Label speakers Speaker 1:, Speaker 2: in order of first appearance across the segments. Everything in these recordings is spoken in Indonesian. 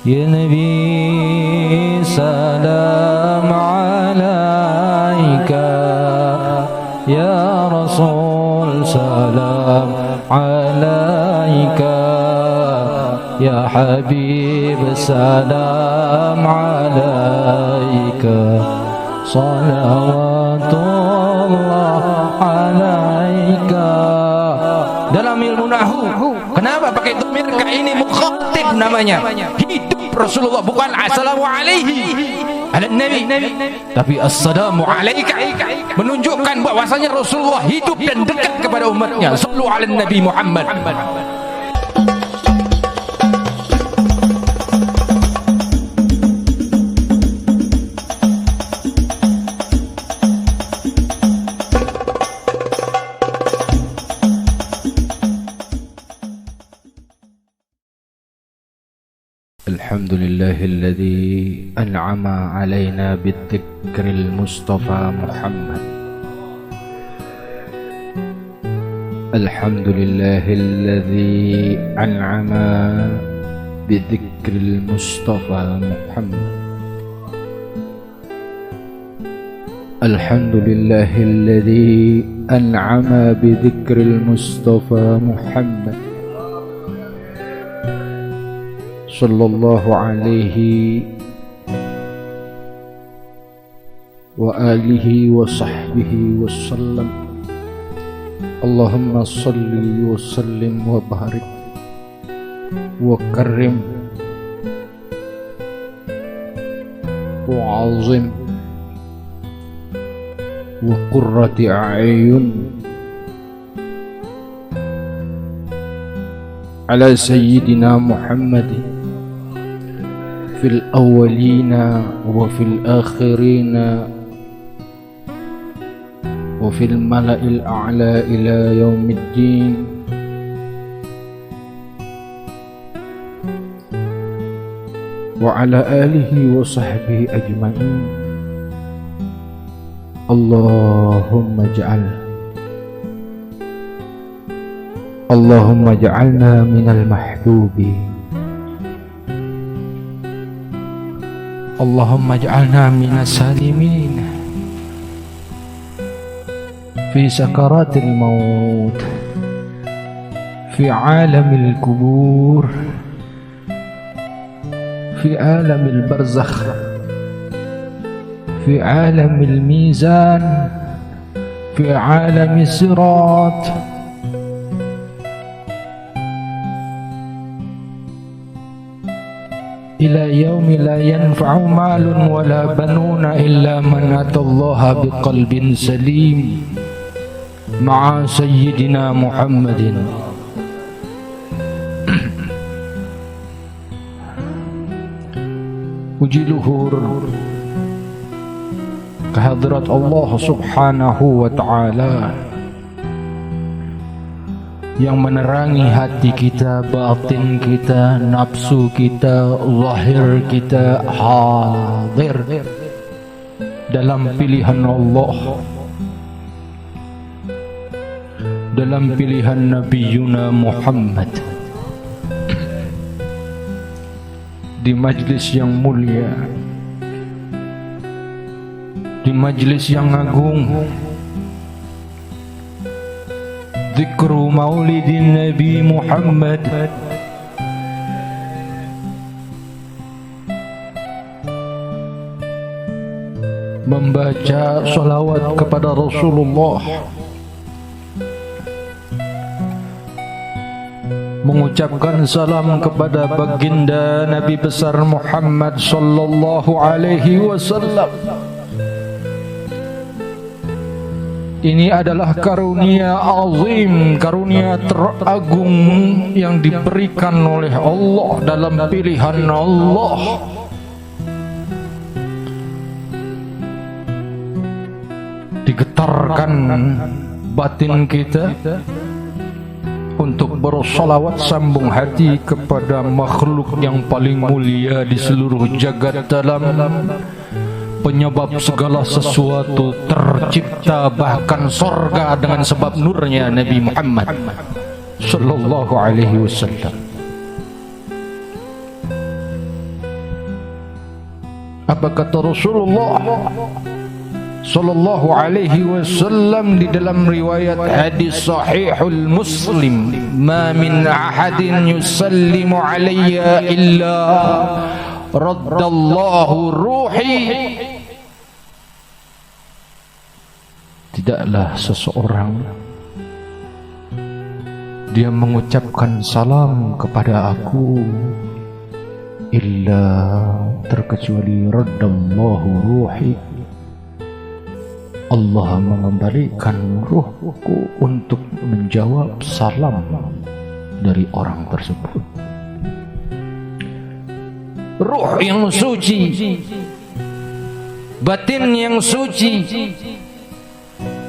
Speaker 1: Ya Nabi salam alaika, Ya Rasul salam alaika, Ya Habib salam alaika, salawatullah alaika. Dalam ilmu nahwu, kenapa pakai dhamir? Ini mukhatib namanya. Hidup Rasulullah, bukan assalamu alaihi ala nabi, tapi assalamu alaika, menunjukkan bahwasanya Rasulullah hidup dan dekat kepada umatnya. Sallu ala nabi Muhammad. Alhamdulillahilladzi an'ama alaina bidzikril Mustafa Muhammad. Alhamdulillahilladzi an'ama bidzikril Mustafa Muhammad. Alhamdulillahilladzi an'ama bidzikril Mustafa Muhammad. Sallallahu alaihi wa alihi wa sahbihi wa sallam. Allahumma salli wa sallim wa barik wa karim wa azim wa qurrati a'yun ala sayyidina Muhammadin fil awwalina wa fil akhirina wa fil mala'il a'la ila yaumiddin. Wa ala alihi wa sahbihi ajma'in. Allahumma ja'alna minal mahbubin. Allahumma ja'alna minas salimin fi sakaratil maut, fi alamil kubur, fi alamil barzakh, fi alamil mizan, fi alamis sirat, ila yaumi la yanfa'u malun wala banuna illa man atallaha biqalbin salim ma'a sayyidina Muhammadin. Puji luhur kehadrat Allah subhanahu wa ta'ala yang menerangi hati kita, batin kita, nafsu kita, zahir kita hadir dalam pilihan Allah, dalam pilihan Nabiyuna Muhammad, di majlis yang mulia, di majlis yang agung, Zikru maulidin Nabi Muhammad. Membaca salawat kepada Rasulullah, mengucapkan salam kepada baginda Nabi besar Muhammad sallallahu alaihi wasallam. Ini adalah karunia azim, karunia teragung yang diberikan oleh Allah dalam pilihan Allah. Digetarkan batin kita untuk bersolawat sambung hati kepada makhluk yang paling mulia di seluruh jagat alam, penyebab segala sesuatu tercipta, bahkan sorga dengan sebab nurnya Nabi Muhammad sallallahu alaihi wasallam. Apa kata Rasulullah sallallahu alaihi wasallam di dalam riwayat hadis sahihul Muslim, ma min ahadin yusallimu alayya illa raddallahu ruhi. Tidaklah seseorang dia mengucapkan salam kepada aku illa terkecuali raddallahu ruhi, Allah mengembalikan ruhku untuk menjawab salam dari orang tersebut. Ruh yang suci, batin yang suci,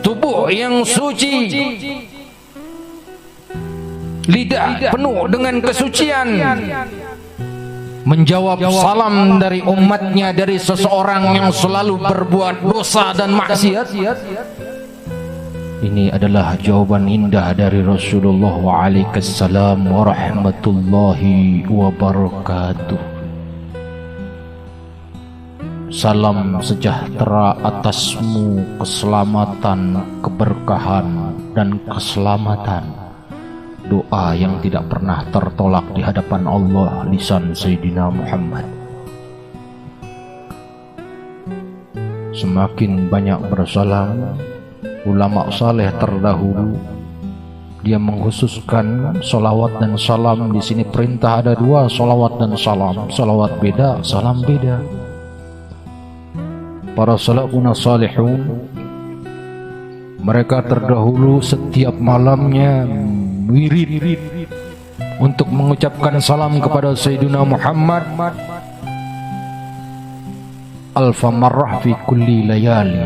Speaker 1: tubuh yang suci, lidah penuh dengan kesucian, menjawab salam dari umatnya, dari seseorang yang selalu berbuat dosa dan maksiat. Ini adalah jawaban indah dari Rasulullah waalaikumsalam warahmatullahi wabarakatuh. Salam sejahtera atasmu, keselamatan, keberkahan dan keselamatan. Doa yang tidak pernah tertolak di hadapan Allah lisan Sayyidina Muhammad. Semakin banyak bersalam, ulama saleh terdahulu dia mengkhususkan salawat dan salam. Di sini perintah ada dua, salawat dan salam. Salawat beda, salam beda. Para salafun salihun, mereka terdahulu setiap malamnya wirid untuk mengucapkan salam kepada Sayyidina Muhammad alfa marrah fi kulli layali,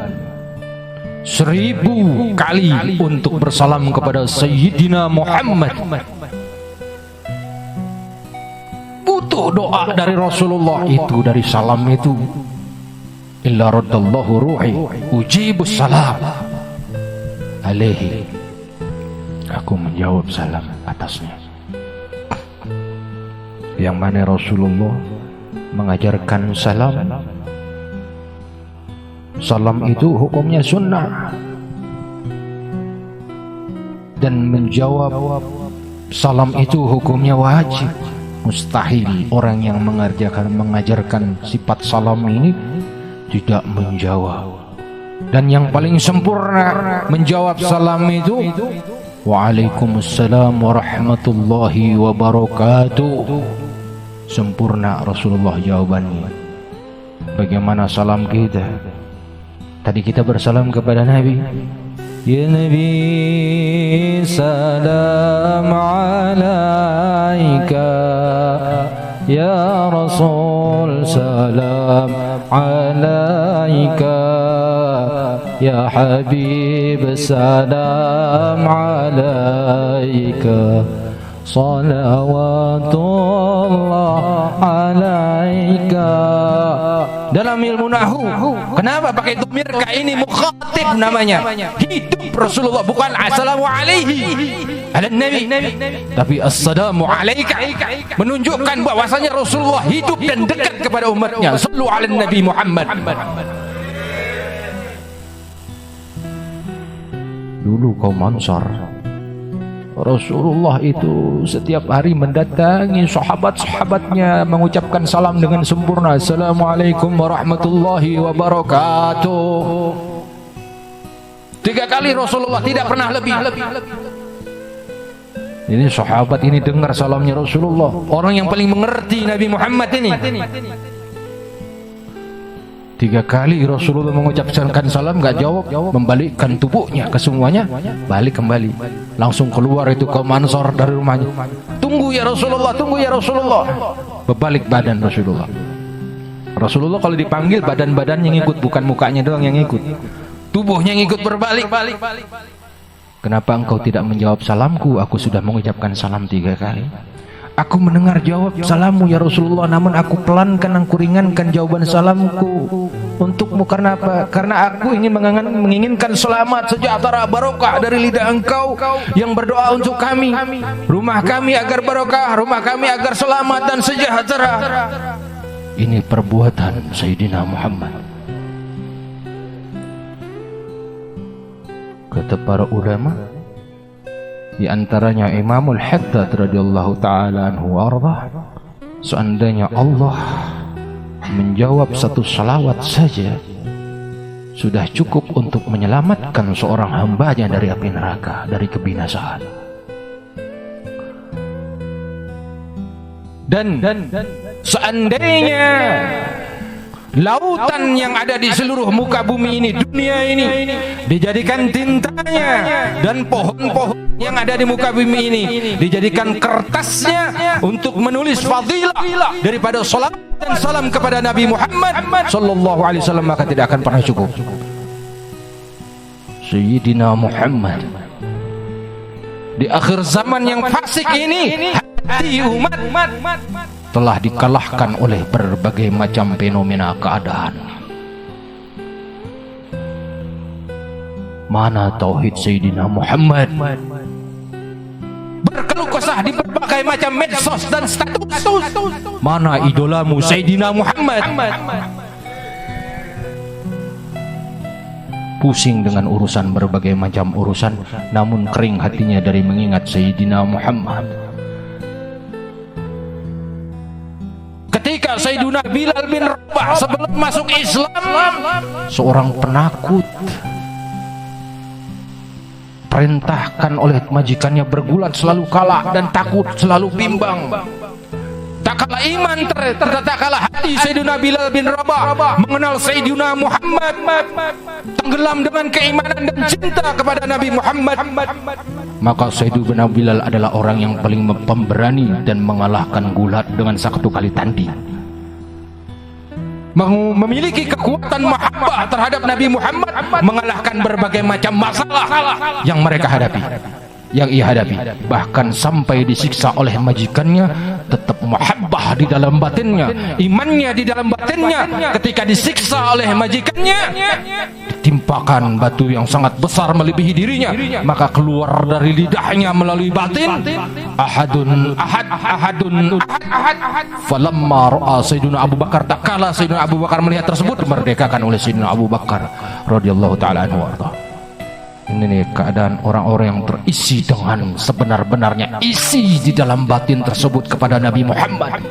Speaker 1: 1000 kali untuk bersalam kepada Sayyidina Muhammad. Butuh doa dari Rasulullah itu, dari salam itu. Illa raddallahu ruhi ujibus salam alaihi, aku menjawab salam atasnya. Yang mana Rasulullah mengajarkan salam. Salam itu hukumnya sunnah, dan menjawab salam itu hukumnya wajib. Mustahil orang yang mengajarkan sifat salam ini tidak menjawab. Dan yang paling sempurna menjawab salam itu Waalaikumsalam warahmatullahi wabarakatuh. Sempurna Rasulullah jawabannya. Bagaimana salam kita? Tadi kita bersalam kepada Nabi, ya Nabi salam alaika, ya Rasul salam alaika, ya Habib salam alaika, salawatullah alaika. Dalam ilmu nahwu, kenapa pakai dhamir? Ini mukhatib namanya. Hidup Rasulullah, bukan assalamu alaihi ala nabi, tapi assalamu alaika, menunjukkan bahwasanya Rasulullah hidup dan dekat kepada umatnya. Sallu ala nabi Muhammad. Dulu kaum Ansar, Rasulullah itu setiap hari mendatangi sahabat-sahabatnya, mengucapkan salam dengan sempurna. Assalamualaikum warahmatullahi wabarakatuh. 3 kali Rasulullah, tidak pernah lebih. Ini sahabat ini dengar salamnya Rasulullah, orang yang paling mengerti Nabi Muhammad ini. 3 kali Rasulullah mengucapkan salam, gak jawab, membalikkan tubuhnya ke semuanya, balik kembali. Langsung keluar itu kaum Ansar dari rumahnya. Tunggu ya Rasulullah, tunggu ya Rasulullah. Berbalik badan Rasulullah. Rasulullah kalau dipanggil badan-badan yang ikut, bukan mukanya doang yang ikut. Tubuhnya yang ikut berbalik. Kenapa engkau tidak menjawab salamku? Aku sudah mengucapkan salam 3 kali. Aku mendengar jawab salammu ya Rasulullah, namun aku pelankan, aku ringankan jawaban salamku untukmu. Karena apa? Karena aku ingin menginginkan selamat, sejahtera, barokah dari lidah engkau yang berdoa untuk kami. Rumah kami agar barokah, rumah kami agar selamat dan sejahtera. ini perbuatan Sayyidina Muhammad. Kata para ulama, di antaranya Imamul Haddad radhiyallahu taala anhu warḍah, seandainya Allah menjawab satu salawat saja sudah cukup untuk menyelamatkan seorang hambanya dari api neraka, dari kebinasaan. Dan seandainya lautan yang ada di seluruh muka bumi ini, dunia ini, dijadikan tintanya, dan pohon-pohon yang ada di muka bumi ini dijadikan kertasnya untuk menulis fadilah daripada salat dan salam kepada Nabi Muhammad sallallahu alaihi wasallam, maka tidak akan pernah cukup. Sayyidina Muhammad di akhir zaman yang fasik ini, hati umat telah dikalahkan oleh berbagai macam fenomena keadaan. Mana tauhid Sayyidina Muhammad? Berkeluh kesah di berbagai macam medsos dan status. Mana idolamu Sayyidina Muhammad? Pusing dengan urusan berbagai macam urusan, namun kering hatinya dari mengingat Sayyidina Muhammad. Ketika Sayyidina Bilal bin Rabah sebelum masuk Islam, seorang penakut, perintahkan oleh majikannya bergulat selalu kalah dan takut selalu bimbang. Tak kalah iman, tak kalah hati Sayyidina Bilal bin Rabah mengenal Sayyidina Muhammad, tenggelam dengan keimanan dan cinta kepada Nabi Muhammad. Maka Sayyidina Bilal adalah orang yang paling pemberani dan mengalahkan gulat dengan satu kali tanding. Memiliki kekuatan mahabbah terhadap Nabi Muhammad, mengalahkan berbagai macam masalah yang mereka hadapi, yang ia hadapi. Bahkan sampai disiksa oleh majikannya, tetap mahabbah di dalam batinnya, imannya di dalam batinnya. Ketika disiksa oleh majikannya, ditimpakan batu yang sangat besar melebihi dirinya, maka keluar dari lidahnya melalui batin, ahadun falamma ra'a Sayyidina Abu Bakar, tak kala Sayyidina Abu Bakar melihat tersebut, dimerdekakan oleh Sayyidina Abu Bakar radhiyallahu taala anhu warḍah. Ini nih keadaan orang-orang yang terisi dengan sebenar-benarnya isi di dalam batin tersebut kepada Nabi Muhammad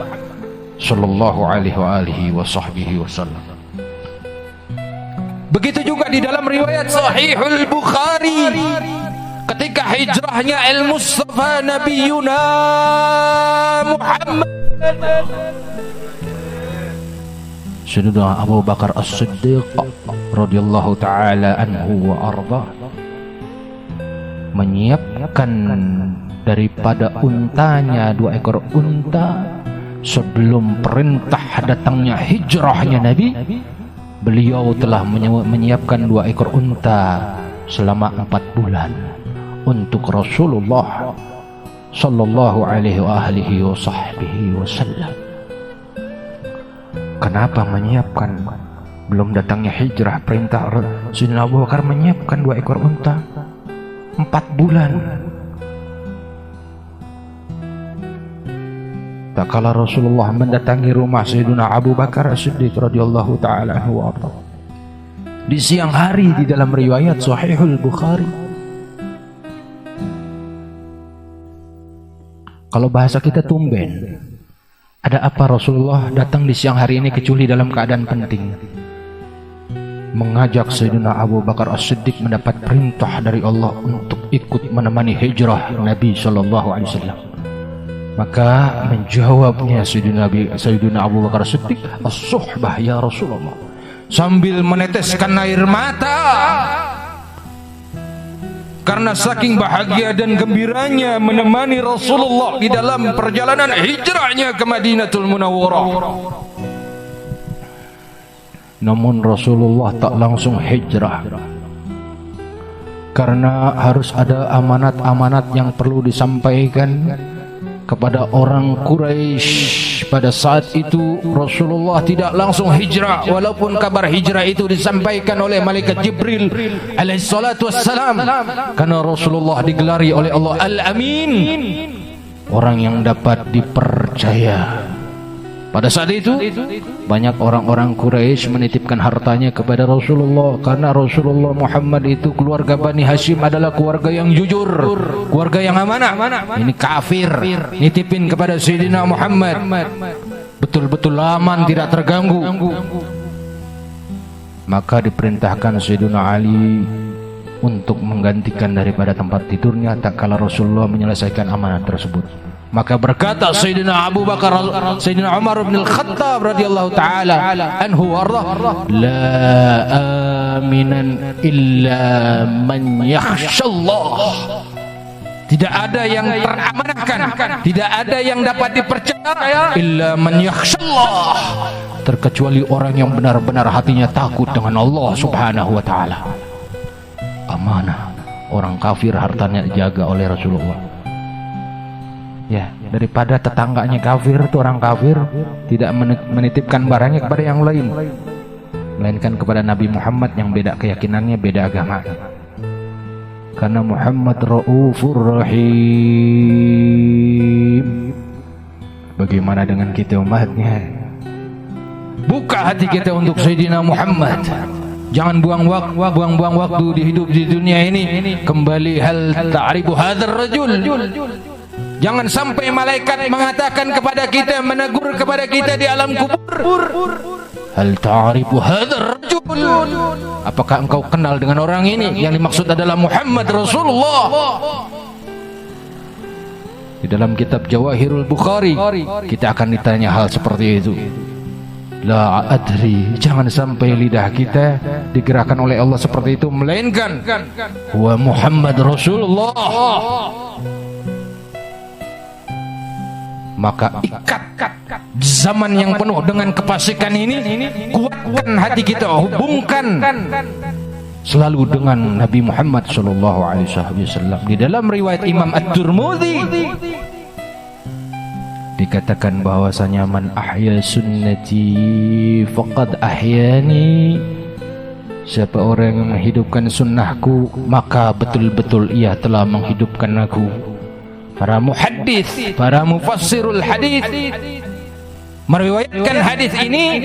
Speaker 1: sallallahu alaihi wasallam. Begitu juga di dalam riwayat Sahihul Bukhari, ketika hijrahnya Al-Mustafa Nabiyuna Muhammad, Sayyidina Abu Bakar As-Siddiq radhiyallahu taala anhu wa arda menyiapkan daripada untanya 2 ekor unta sebelum perintah datangnya hijrahnya Nabi. Beliau telah menyiapkan 2 ekor unta selama 4 bulan untuk Rasulullah sallallahu alaihi wasallam. Kenapa menyiapkan? Belum datangnya hijrah, perintah Sayyidina Abu Bakar menyiapkan 2 ekor unta 4 bulan. Tak kala Rasulullah mendatangi rumah Sayyidina Abu Bakar As-Siddiq radhiyallahu taala anhu wa arda, di siang hari, di dalam riwayat Sahihul Bukhari. Kalau bahasa kita tumben, ada apa Rasulullah datang di siang hari ini kecuali dalam keadaan penting? Mengajak Sayyidina Abu Bakar As-Siddiq mendapat perintah dari Allah untuk ikut menemani hijrah Nabi sallallahu alaihi wasallam. Maka menjawabnya Sayyidina Abu Bakar As-Siddiq, "As-suhbah ya Rasulullah," sambil meneteskan air mata karena saking bahagia dan gembiranya menemani Rasulullah di dalam perjalanan hijrahnya ke Madinatul Munawwarah. Namun Rasulullah tak langsung hijrah, karena harus ada amanat-amanat yang perlu disampaikan kepada orang Quraisy. Pada saat itu Rasulullah tidak langsung hijrah, walaupun kabar hijrah itu disampaikan oleh malaikat Jibril alaihi salatu wassalam, karena Rasulullah digelari oleh Allah Al-Amin, orang yang dapat dipercaya. Pada saat itu banyak orang-orang Quraisy menitipkan hartanya kepada Rasulullah, karena Rasulullah Muhammad itu keluarga Bani Hashim adalah keluarga yang jujur, keluarga yang amanah. Ini kafir nitipin kepada Sayyidina Muhammad, betul-betul aman, tidak terganggu. Maka diperintahkan Sayyidina Ali untuk menggantikan daripada tempat tidurnya tak kala Rasulullah menyelesaikan amanah tersebut. Maka berkata Sayyidina Abu Bakar, Sayyidina Umar bin Al-Khattab radhiyallahu taala anhu warḍah, la aminan illa man yakhshallah. Tidak ada yang teramanahkan, tidak ada yang dapat dipercaya illa man yakhshallah, terkecuali orang yang benar-benar hatinya takut dengan Allah Subhanahu wa taala. Amanah. Orang kafir hartanya dijaga oleh Rasulullah. Ya, daripada tetangganya kafir, itu orang kafir tidak menitipkan barangnya kepada yang lain, melainkan kepada Nabi Muhammad yang beda keyakinannya, beda agama. Karena Muhammad Raufur Rahim. Bagaimana dengan kita umatnya? Buka hati kita untuk Sayyidina Muhammad. Jangan buang waktu di hidup di dunia ini. Kembali, hal ta'rifu hadzal rajul. Jangan sampai malaikat mengatakan kepada kita, menegur kepada kita di alam kubur, hal ta'rifu hadzal rajul, apakah engkau kenal dengan orang ini? Yang dimaksud adalah Muhammad Rasulullah. Di dalam kitab Jawahirul Bukhari kita akan ditanya hal seperti itu. La adri, jangan sampai lidah kita digerakkan oleh Allah seperti itu, melainkan wa Muhammad Rasulullah. Maka ikat zaman yang penuh dengan kefasikan ini, kuatkan hati kita, hubungkan selalu dengan Nabi Muhammad sallallahu alaihi wasallam. Di dalam riwayat Imam At-Tirmidzi dikatakan bahwasanya man ahya sunnati faqad ahyani, siapa orang yang menghidupkan sunnahku maka betul-betul ia telah menghidupkan aku. Para muhaddits, para mufassirul hadis meriwayatkan hadis ini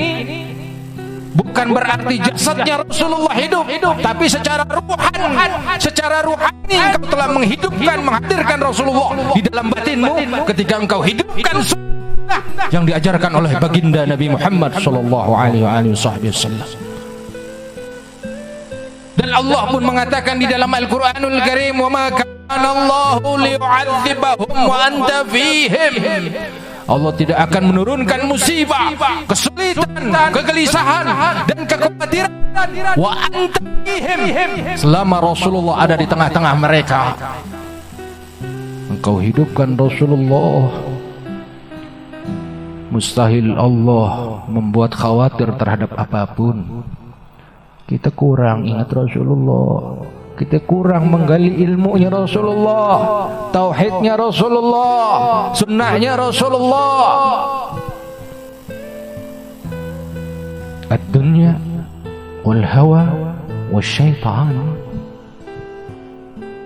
Speaker 1: bukan berarti jasadnya Rasulullah hidup, tapi secara ruhani engkau telah menghidupkan, menghadirkan Rasulullah di dalam batinmu ketika engkau hidupkan sunnah yang diajarkan oleh baginda Nabi Muhammad sallallahu alaihi wasallam. Dan Allah pun mengatakan di dalam Al-Qur'anul Karim, wa ma kana Allahu liyu'adzibahum wa anta fihim. Allah tidak akan menurunkan musibah, kesulitan, kegelisahan dan kekhawatiran wa anta fihim, selama Rasulullah ada di tengah-tengah mereka. Engkau hidupkan Rasulullah, mustahil Allah membuat khawatir terhadap apapun. Kita kurang ingat Rasulullah, kita kurang menggali ilmunya Rasulullah, tauhidnya Rasulullah, sunnahnya Rasulullah. Ad-dunya wal hawa wasyaitan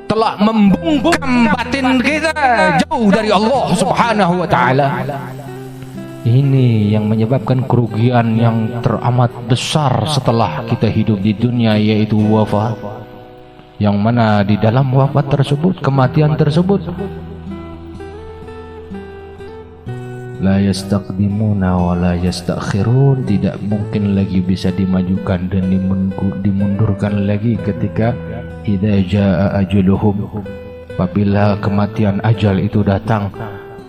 Speaker 1: telah membungkam batin kita jauh dari Allah Subhanahu wa taala. Ini yang menyebabkan kerugian yang teramat besar setelah kita hidup di dunia, yaitu wafat. Yang mana di dalam wafat tersebut, kematian tersebut, la yastaqdimuna wa la yastakhirun, tidak mungkin lagi bisa dimajukan dan dimundurkan lagi ketika idza jaa ajaluhum, apabila kematian ajal itu datang.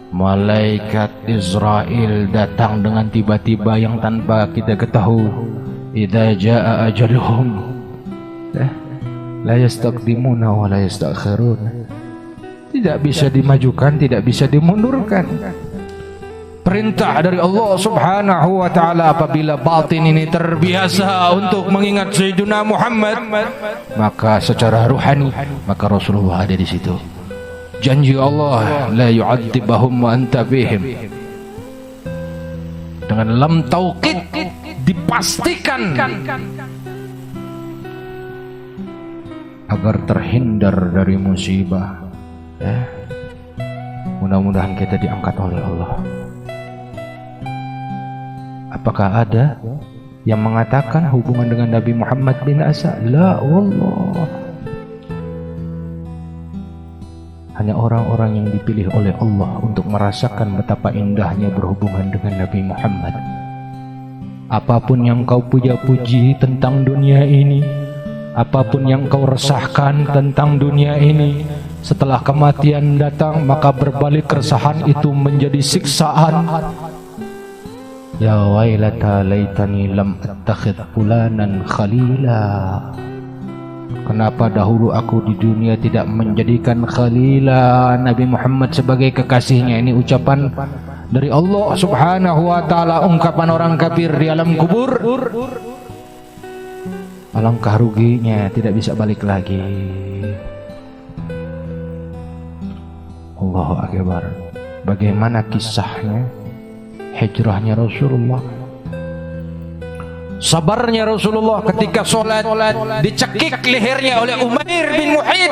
Speaker 1: Malaikat Israel datang dengan tiba-tiba yang tanpa kita ketahui. Idza jaa ajaluhum la yastaqdimuna wa la yastakhirun, tidak bisa dimajukan, tidak bisa dimundurkan. Perintah dari Allah Subhanahu wa taala, apabila batin ini terbiasa untuk mengingat Sayyidina Muhammad, maka secara ruhani maka Rasulullah ada di situ. Janji Allah, la yu'adzibahum wa anta fihim, dengan lam taukid dipastikan agar terhindar dari musibah. Mudah-mudahan kita diangkat oleh Allah. Apakah ada yang mengatakan hubungan dengan Nabi Muhammad bin Asa? La wallah. Hanya orang-orang yang dipilih oleh Allah untuk merasakan betapa indahnya berhubungan dengan Nabi Muhammad. Apapun yang kau puja-puji tentang dunia ini, apapun yang kau resahkan tentang dunia ini, setelah kematian datang maka berbalik keresahan itu menjadi siksaan. Ya wailata laitani lam attakhidh fulanan khalila. Kenapa dahulu aku di dunia tidak menjadikan khalila Nabi Muhammad sebagai kekasihnya? Ini ucapan dari Allah Subhanahu wa taala, ungkapan orang kafir di alam kubur. Alangkah ruginya tidak bisa balik lagi. Allahu akbar. Bagaimana kisahnya hijrahnya Rasulullah? Sabarnya Rasulullah ketika sholat dicekik lehernya oleh Umair bin Muhid.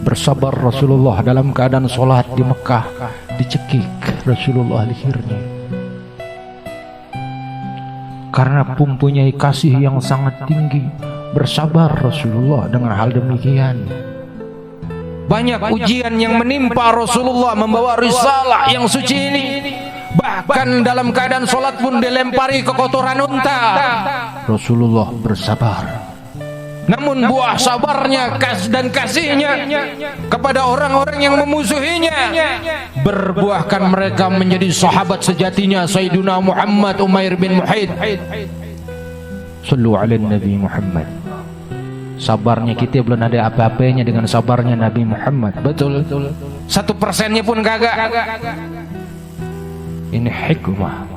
Speaker 1: Bersabar Rasulullah dalam keadaan sholat di Mekah, dicekik Rasulullah lehernya karena mempunyai kasih yang sangat tinggi. Bersabar Rasulullah dengan hal demikian. Banyak ujian yang menimpa Rasulullah membawa risalah yang suci ini. Bahkan dalam keadaan sholat pun dilempari ke kotoran unta. Rasulullah bersabar. Namun buah sabarnya dan kasihnya kepada orang-orang yang memusuhinya berbuahkan mereka menjadi sahabat sejatinya Sayyiduna Muhammad Umair bin Muhid. Sallu ala Nabi Muhammad. Sabarnya kita belum ada apa-apanya dengan sabarnya Nabi Muhammad. Betul. 1%-nya pun kagak. Ini hikmah.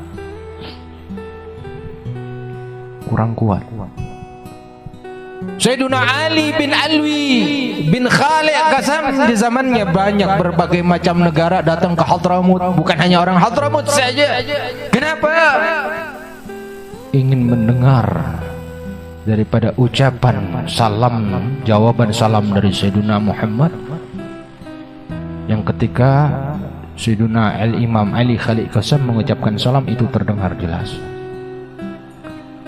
Speaker 1: Kurang kuat. Sayyiduna Ali bin Alwi bin Khalid Qasam di zamannya banyak berbagai macam negara datang ke Hadramut. Bukan hanya orang Hadramut saja. Kenapa? Ingin mendengar daripada ucapan salam, jawaban salam dari Sayyiduna Muhammad, yang ketika Sayyiduna Al-Imam Ali Khalid Qasam mengucapkan salam itu terdengar jelas.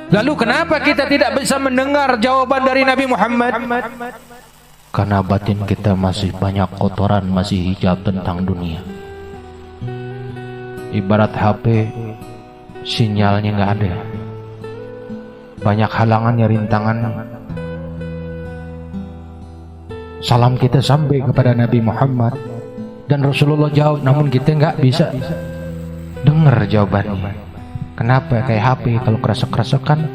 Speaker 1: Lalu kenapa kita tidak bisa mendengar jawaban dari Nabi Muhammad? Karena batin kita masih banyak kotoran, masih hijab tentang dunia. Ibarat HP, sinyalnya nggak ada. Banyak halangannya, rintangan. Salam kita sampai kepada Nabi Muhammad dan Rasulullah jawab, namun kita nggak bisa dengar jawabannya. Kenapa? Kayak HP, kalau keresek-keresekan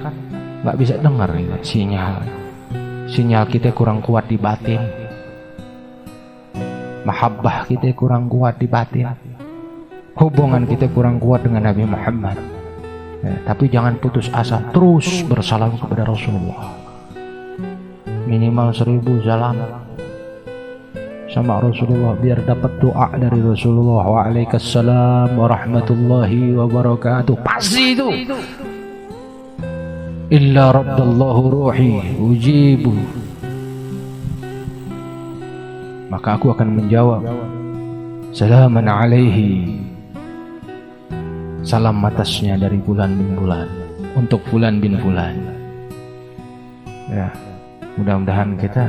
Speaker 1: nggak bisa dengar sinyal kita kurang kuat di batin, mahabbah kita kurang kuat di batin, hubungan kita kurang kuat dengan Nabi Muhammad. Tapi jangan putus asa, terus bersalam kepada Rasulullah, minimal 1000 salam sama Rasulullah biar dapat doa dari Rasulullah. Waalaikumsalam warahmatullahi wabarakatuh. Pasti itu. Illa raddallahu ruhi ujibu. Maka aku akan menjawab, salaman alaihi. Salam atasnya dari bulan bin bulan, untuk bulan bin bulan. Ya, mudah-mudahan kita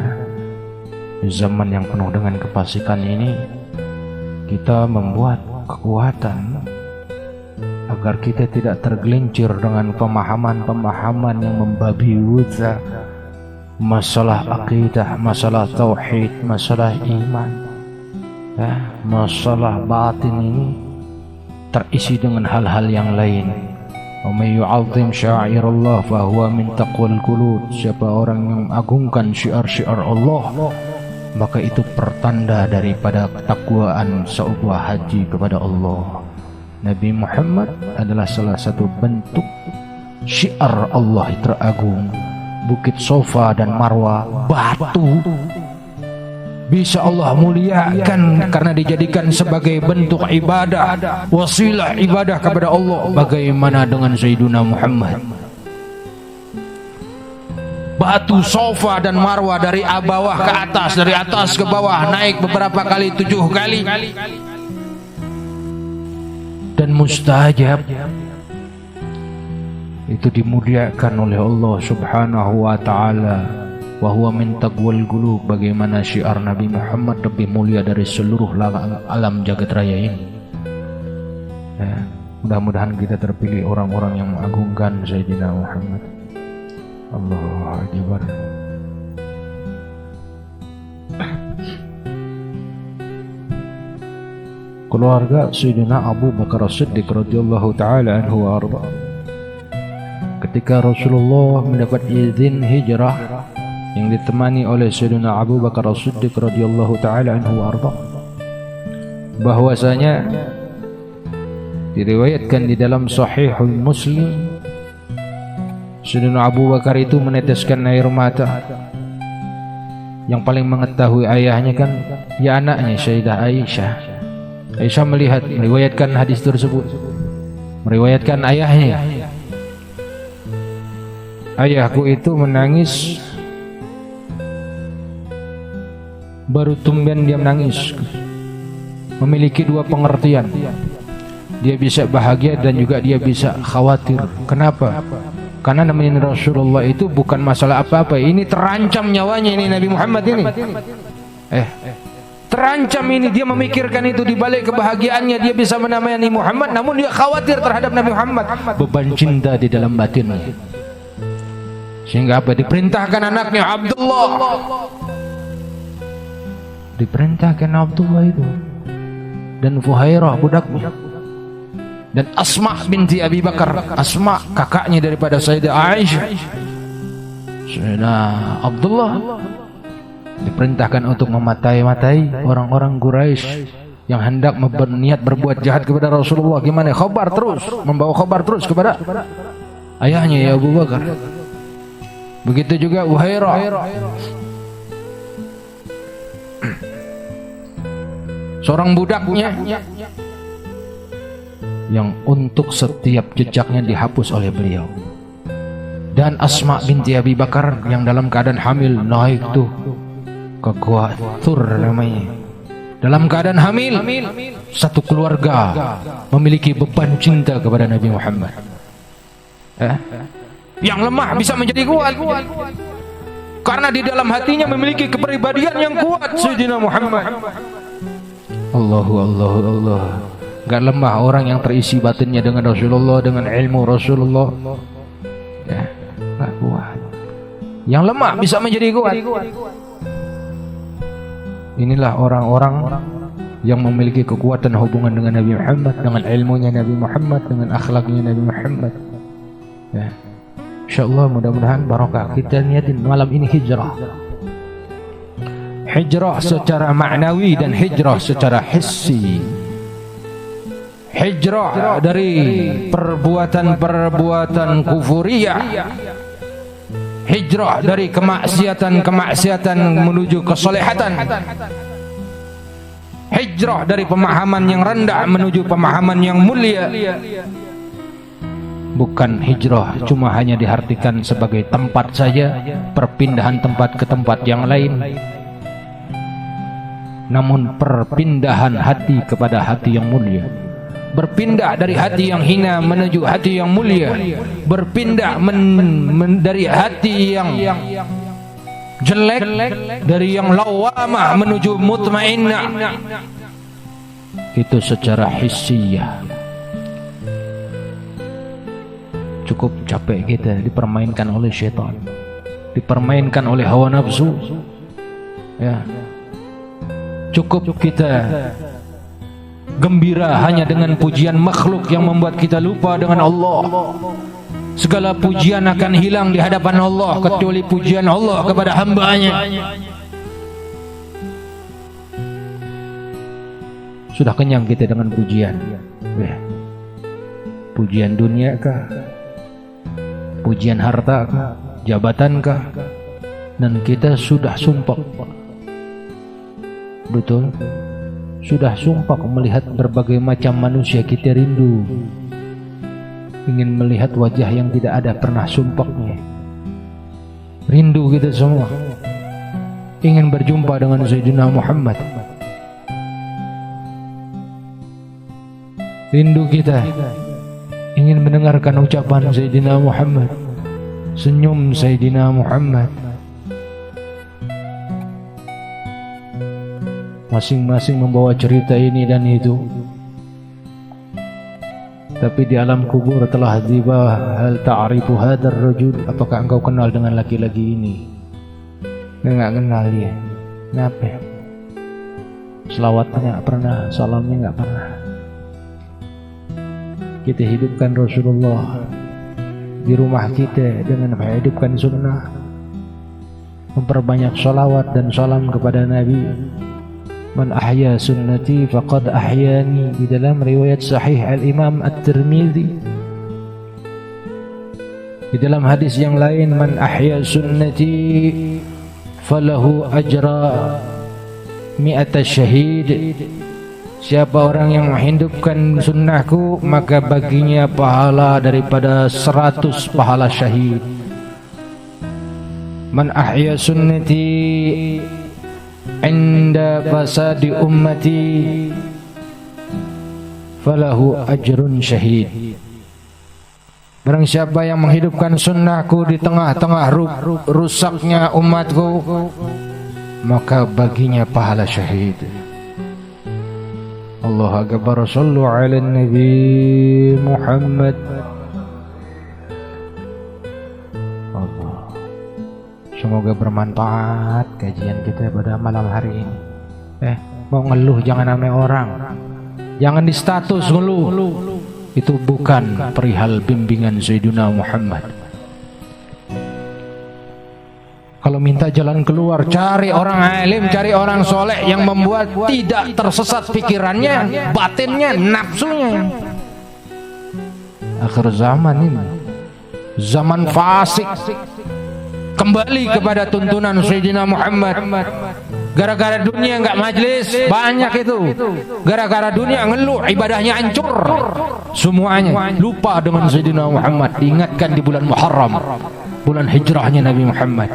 Speaker 1: di zaman yang penuh dengan kefasikan ini, kita membuat kekuatan agar kita tidak tergelincir dengan pemahaman-pemahaman yang membabi buta masalah akidah, masalah tauhid, masalah iman, ya, masalah batin ini terisi dengan hal-hal yang lain. Wa may yu'azzim sya'irallah fa huwa min taqwal qulub. Siapa orang yang mengagungkan syiar-syiar Allah, maka itu pertanda daripada ketakwaan sebuah haji kepada Allah. Nabi Muhammad adalah salah satu bentuk syiar Allah teragung. Bukit Sofa dan Marwa, batu, bisa Allah muliakan karena dijadikan sebagai bentuk ibadah, wasilah ibadah kepada Allah. Bagaimana dengan Sayyiduna Muhammad? Batu Sofa dan Marwa dari bawah ke atas, dari atas ke bawah, naik beberapa kali, 7 kali. Dan mustajab itu dimuliakan oleh Allah Subhanahu wa taala. Wa huwa min taqwal qulub, bagaimana syiar Nabi Muhammad lebih mulia dari seluruh alam jagat raya ini. Ya, mudah-mudahan kita terpilih orang-orang yang mengagungkan Sayyidina Muhammad. Allahu Akbar. Keluarga Sayyidina Abu Bakar As-Siddiq radhiyallahu taala anhu wa arda. Ketika Rasulullah mendapat izin hijrah yang ditemani oleh Sayyidina Abu Bakar As-Siddiq radhiyallahu taala anhu wa arda, bahwasanya diriwayatkan di dalam Sahihul Muslim, Sayyidina Abu Bakar itu meneteskan air mata. Yang paling mengetahui ayahnya kan ya anaknya Sayyidah Aisyah. Aisyah melihat, meriwayatkan hadis tersebut, meriwayatkan ayahnya, ayahku itu menangis, baru tumben dia menangis, memiliki dua pengertian. Dia bisa bahagia dan juga dia bisa khawatir. Kenapa? Karena namanya Rasulullah itu bukan masalah apa-apa. Ini terancam nyawanya ini Nabi Muhammad ini. Terancam ini, dia memikirkan itu di balik kebahagiaannya dia bisa menamai Muhammad, namun dia khawatir terhadap Nabi Muhammad. Beban cinta di dalam batinnya. Sehingga apa? Diperintahkan anaknya Abdullah. Diperintahkan Abdullah itu. Dan Fuhairah budaknya. Dan Asma binti Abi Bakar. Asma kakaknya daripada Sayyidah Aisyah. Sayyidina Abdullah diperintahkan untuk mematai-matai orang-orang Quraisy yang hendak berniat berbuat jahat kepada Rasulullah. Gimana? Khabar terus, membawa khabar terus kepada ayahnya ya Abu Bakar. Begitu juga Uhairah. Seorang budaknya yang untuk setiap jejaknya dihapus oleh beliau. Dan Asma binti Abi Bakar yang dalam keadaan hamil naik tuh ke Gua Thur namanya. Dalam keadaan hamil, satu keluarga memiliki beban cinta kepada Nabi Muhammad. Yang lemah bisa menjadi kuat karena di dalam hatinya memiliki kepribadian yang kuat. Sayyidina Muhammad, Allah. Gak lemah orang yang terisi batinnya dengan Rasulullah, dengan ilmu Rasulullah. Ya, gak kuat. Yang lemah bisa menjadi kuat. Inilah orang-orang yang memiliki kekuatan hubungan dengan Nabi Muhammad, dengan ilmunya Nabi Muhammad, dengan akhlaknya Nabi Muhammad. Ya. InsyaAllah mudah-mudahan barokah. Kita niatin malam ini hijrah. Hijrah secara maknawi dan hijrah secara hissi. Hijrah dari perbuatan-perbuatan kufuriyah. Hijrah dari kemaksiatan-kemaksiatan menuju kesolehatan. Hijrah dari pemahaman yang rendah menuju pemahaman yang mulia. Bukan hijrah cuma hanya diartikan sebagai tempat saja, perpindahan tempat ke tempat yang lain, namun perpindahan hati kepada hati yang mulia. Berpindah dari hati yang hina menuju hati yang mulia. Berpindah dari hati yang jelek, dari yang lawamah menuju mutmainnah. Itu secara hissiyah. Cukup capek kita dipermainkan oleh syaitan, dipermainkan oleh hawa nafsu. Ya. Cukup kita gembira hanya dengan pujian makhluk yang membuat kita lupa dengan Allah. Segala pujian akan hilang di hadapan Allah kecuali pujian Allah kepada hambanya. Sudah kenyang kita dengan pujian. Pujian dunia kah? Pujian harta kah? Jabatan kah? Dan kita sudah sumpah. Betul? Sudah sumpah melihat berbagai macam manusia. Kita rindu ingin melihat wajah yang tidak ada pernah sumpahnya. Rindu kita semua ingin berjumpa dengan Sayyidina Muhammad. Rindu kita ingin mendengarkan ucapan Sayyidina Muhammad, senyum Sayyidina Muhammad. Masing-masing membawa cerita ini dan itu, tapi di alam kubur telah tiba. Hal ta'rifu hadzal rajul, apakah engkau kenal dengan laki-laki ini? Enggak kenal dia. Kenapa? Selawatnya enggak pernah, salamnya enggak pernah. Kita hidupkan Rasulullah di rumah kita dengan menghidupkan sunnah, memperbanyak salawat dan salam kepada Nabi. Man ahya sunnati faqad ahyani, di dalam riwayat sahih al-Imam At-Tirmidzi. Di dalam hadis yang lain, man ahya sunnati falahu ajra mi'ata syahid, siapa orang yang menghidupkan sunnahku maka baginya pahala daripada 100 pahala syahid. Man ahya sunnati inda fasadi ummati falahu ajrun syahid, barang siapa yang menghidupkan sunnahku di tengah-tengah rusaknya umatku maka baginya pahala syahid. Allahu akbar, sallu ala nabi Muhammad. Semoga bermanfaat kajian kita pada malam hari ini. Mau ngeluh jangan ame orang, jangan di status ngeluh. Itu bukan perihal bimbingan Sayyidina Muhammad. Kalau minta jalan keluar, cari orang alim, cari orang soleh yang membuat tidak tersesat pikirannya, batinnya, nafsunya. Akhir zaman ini zaman fasik, kembali kepada tuntunan Sayyidina Muhammad. Gara-gara dunia enggak majlis, banyak itu. Gara-gara dunia ngeluh, ibadahnya hancur. Semuanya lupa dengan Sayyidina Muhammad. Diingatkan di bulan Muharram, bulan hijrahnya Nabi Muhammad.